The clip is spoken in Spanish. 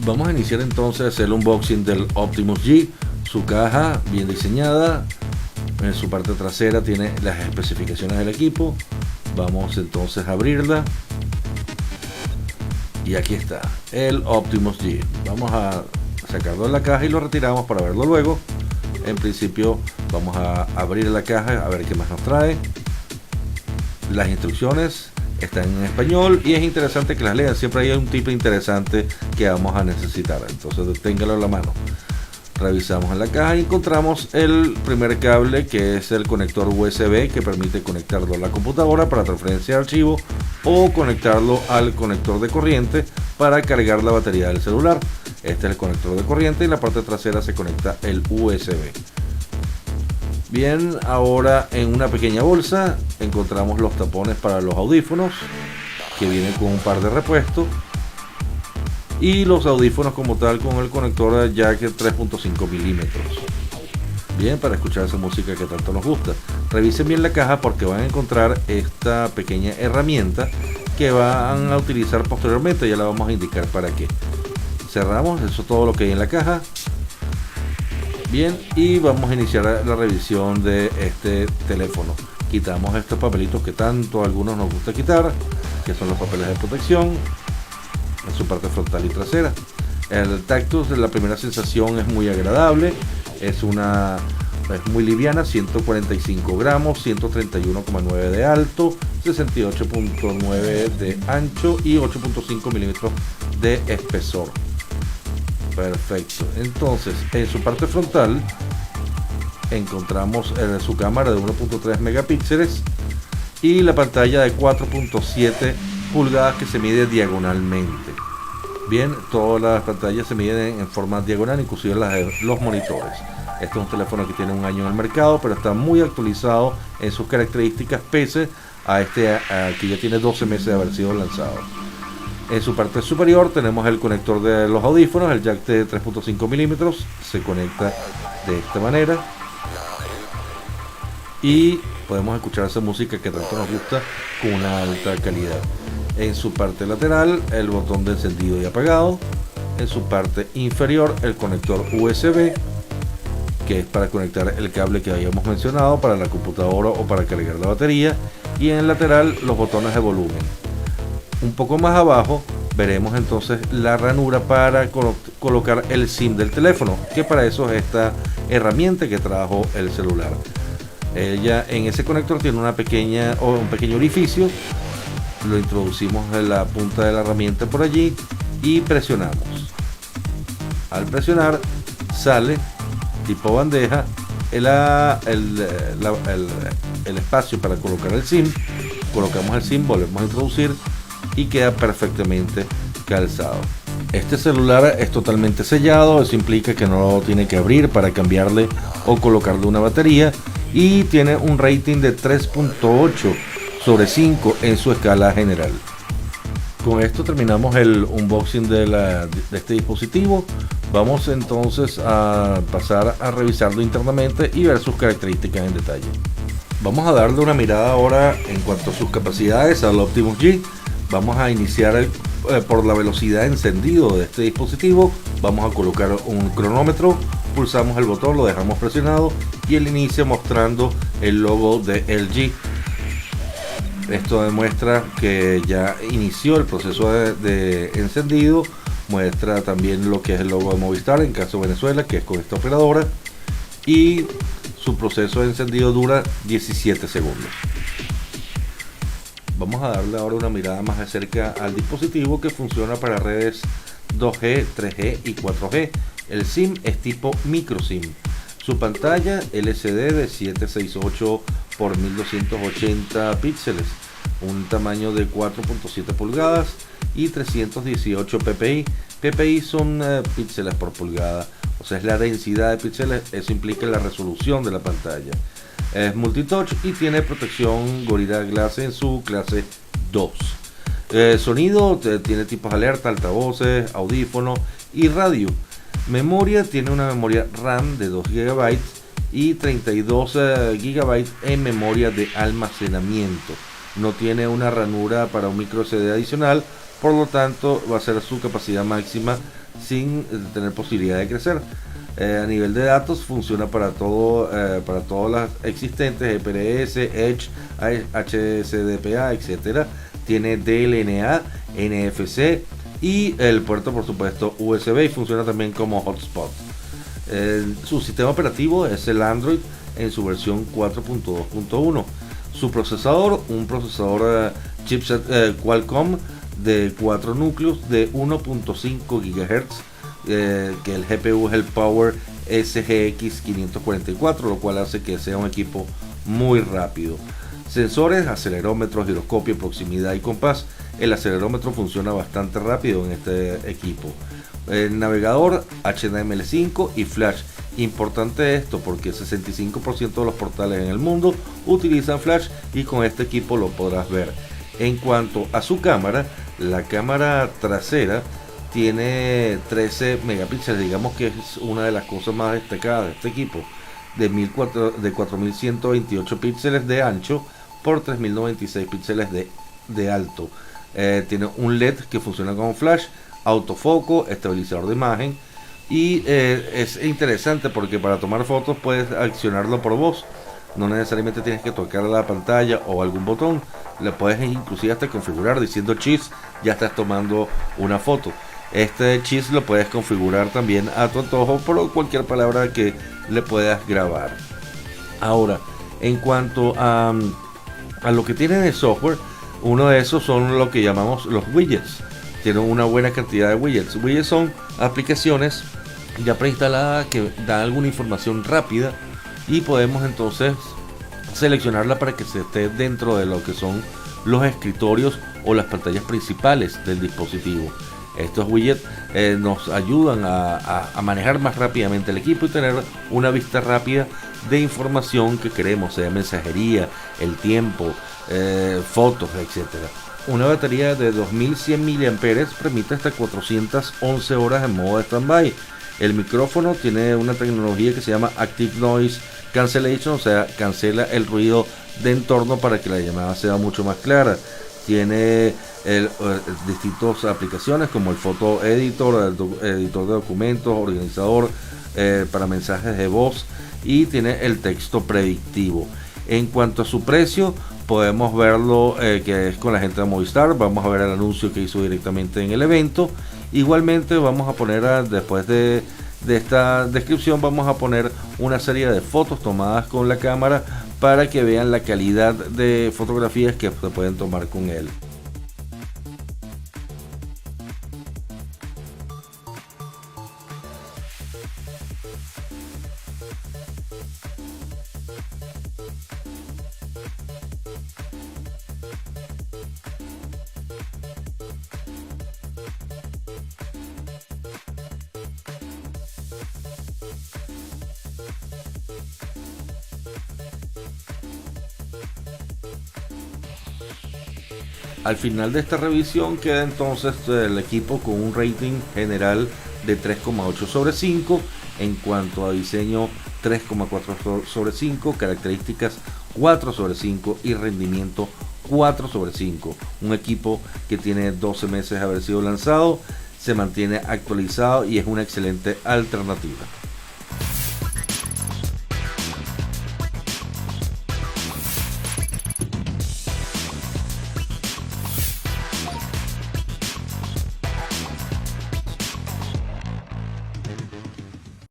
Vamos a iniciar entonces el unboxing del Optimus G. Su caja bien diseñada, en su parte trasera tiene las especificaciones del equipo. Vamos entonces a abrirla y aquí está el Optimus G. Vamos a sacarlo de la caja y lo retiramos para verlo luego. En principio vamos a abrir la caja a ver qué más nos trae. Las instrucciones están en español y es interesante que las lean. Siempre hay un tipo interesante que vamos a necesitar, entonces téngalo en la mano. Revisamos en la caja y encontramos el primer cable, que es el conector USB, que permite conectarlo a la computadora para transferencia de archivo o conectarlo al conector de corriente para cargar la batería del celular. Este es el conector de corriente y en la parte trasera se conecta el USB. Bien, ahora en una pequeña bolsa encontramos los tapones para los audífonos, que vienen con un par de repuestos, y los audífonos como tal con el conector jack 3.5 milímetros. Bien, para escuchar esa música que tanto nos gusta. Revisen bien la caja porque van a encontrar esta pequeña herramienta que van a utilizar posteriormente. Ya la vamos a indicar para qué. Cerramos, eso es todo lo que hay en la caja. Bien, y vamos a iniciar la revisión de este teléfono. Quitamos estos papelitos que tanto a algunos nos gusta quitar, que son los papeles de protección en su parte frontal y trasera. El tacto, la primera sensación es muy agradable, es muy liviana, 145 gramos, 131,9 de alto, 68,9 de ancho y 8,5 milímetros de espesor. Perfecto. Entonces, en su parte frontal encontramos su cámara de 1.3 megapíxeles y la pantalla de 4.7 pulgadas que se mide diagonalmente. Bien, todas las pantallas se miden en forma diagonal, inclusive los monitores. Este es un teléfono que tiene un año en el mercado, pero está muy actualizado en sus características pese a que ya tiene 12 meses de haber sido lanzado. En su parte superior tenemos el conector de los audífonos, el jack de 3.5 milímetros, se conecta de esta manera y podemos escuchar esa música que tanto nos gusta con una alta calidad. En su parte lateral el botón de encendido y apagado, en su parte inferior el conector USB, que es para conectar el cable que habíamos mencionado para la computadora o para cargar la batería, y en el lateral los botones de volumen. Un poco más abajo veremos entonces la ranura para colocar el SIM del teléfono, que para eso es esta herramienta que trajo el celular. Ella en ese conector tiene un pequeño orificio. Lo introducimos en la punta de la herramienta por allí y presionamos. Al presionar sale tipo bandeja el espacio para colocar el SIM. Colocamos el SIM, volvemos a introducir y queda perfectamente calzado. Este celular es totalmente sellado, eso implica que no lo tiene que abrir para cambiarle o colocarle una batería, y tiene un rating de 3.8 sobre 5 en su escala general. Con esto terminamos el unboxing de este dispositivo. Vamos entonces a pasar a revisarlo internamente y ver sus características en detalle. Vamos a darle una mirada ahora en cuanto a sus capacidades al Optimus G. Vamos a iniciar por la velocidad de encendido de este dispositivo. Vamos a colocar un cronómetro, pulsamos el botón, lo dejamos presionado y él inicia mostrando el logo de LG. Esto demuestra que ya inició el proceso de encendido. Muestra también lo que es el logo de Movistar en caso de Venezuela, que es con esta operadora, y su proceso de encendido dura 17 segundos. Vamos a darle ahora una mirada más de cerca al dispositivo, que funciona para redes 2G, 3G y 4G. El SIM es tipo micro SIM. Su pantalla LCD de 768 por 1280 píxeles, un tamaño de 4.7 pulgadas y 318 ppi. Ppi son píxeles por pulgada, o sea, es la densidad de píxeles. Eso implica la resolución de la pantalla. Es multitouch y tiene protección Gorilla Glass en su clase 2. Sonido, tiene tipos alerta, altavoces, audífono y radio. Memoria, tiene una memoria RAM de 2 GB y 32 GB en memoria de almacenamiento. No tiene una ranura para un micro SD adicional, por lo tanto va a ser su capacidad máxima sin tener posibilidad de crecer. A nivel de datos funciona para para todas las existentes, EPRS, Edge, HSDPA, etcétera. Tiene DLNA, NFC y el puerto, por supuesto, USB, y funciona también como hotspot. Su sistema operativo es el Android en su versión 4.2.1. Su procesador, un procesador chipset Qualcomm de 4 núcleos de 1.5 GHz, que el GPU es el Power SGX 544, lo cual hace que sea un equipo muy rápido. Sensores, acelerómetro, giroscopio, proximidad y compás. El acelerómetro funciona bastante rápido en este equipo. El navegador HTML5 y Flash. Importante esto porque 65% de los portales en el mundo utilizan Flash, y con este equipo lo podrás ver. En cuanto a su cámara, la cámara trasera tiene 13 megapíxeles, digamos que es una de las cosas más destacadas de este equipo, de 4128 píxeles de ancho por 3096 píxeles de alto. Tiene un LED que funciona como flash, autofoco, estabilizador de imagen, y es interesante porque para tomar fotos puedes accionarlo por voz. No necesariamente tienes que tocar la pantalla o algún botón. Le puedes inclusive hasta configurar diciendo cheese, ya estás tomando una foto. Este cheese lo puedes configurar también a tu antojo por cualquier palabra que le puedas grabar. Ahora, en cuanto a lo que tiene de software, uno de esos son lo que llamamos los widgets. Tienen una buena cantidad de widgets. Widgets son aplicaciones ya preinstaladas que dan alguna información rápida, y podemos entonces seleccionarla para que se esté dentro de lo que son los escritorios o las pantallas principales del dispositivo. Estos widgets nos ayudan a manejar más rápidamente el equipo y tener una vista rápida de información que queremos, sea mensajería, el tiempo, fotos, etcétera. Una batería de 2100 mAh permite hasta 411 horas en modo de standby. El micrófono tiene una tecnología que se llama Active Noise Cancellation, o sea, cancela el ruido de entorno para que la llamada sea mucho más clara. Tiene distintas aplicaciones como el Photo Editor, el editor de documentos, organizador para mensajes de voz, y tiene el texto predictivo. En cuanto a su precio, podemos verlo que es con la gente de Movistar. Vamos a ver el anuncio que hizo directamente en el evento. Igualmente vamos a poner después de esta descripción, vamos a poner una serie de fotos tomadas con la cámara para que vean la calidad de fotografías que se pueden tomar con él. Al final de esta revisión queda entonces el equipo con un rating general de 3,8 sobre 5, en cuanto a diseño 3,4 sobre 5, características 4 sobre 5 y rendimiento 4 sobre 5. Un equipo que tiene 12 meses de haber sido lanzado, se mantiene actualizado y es una excelente alternativa.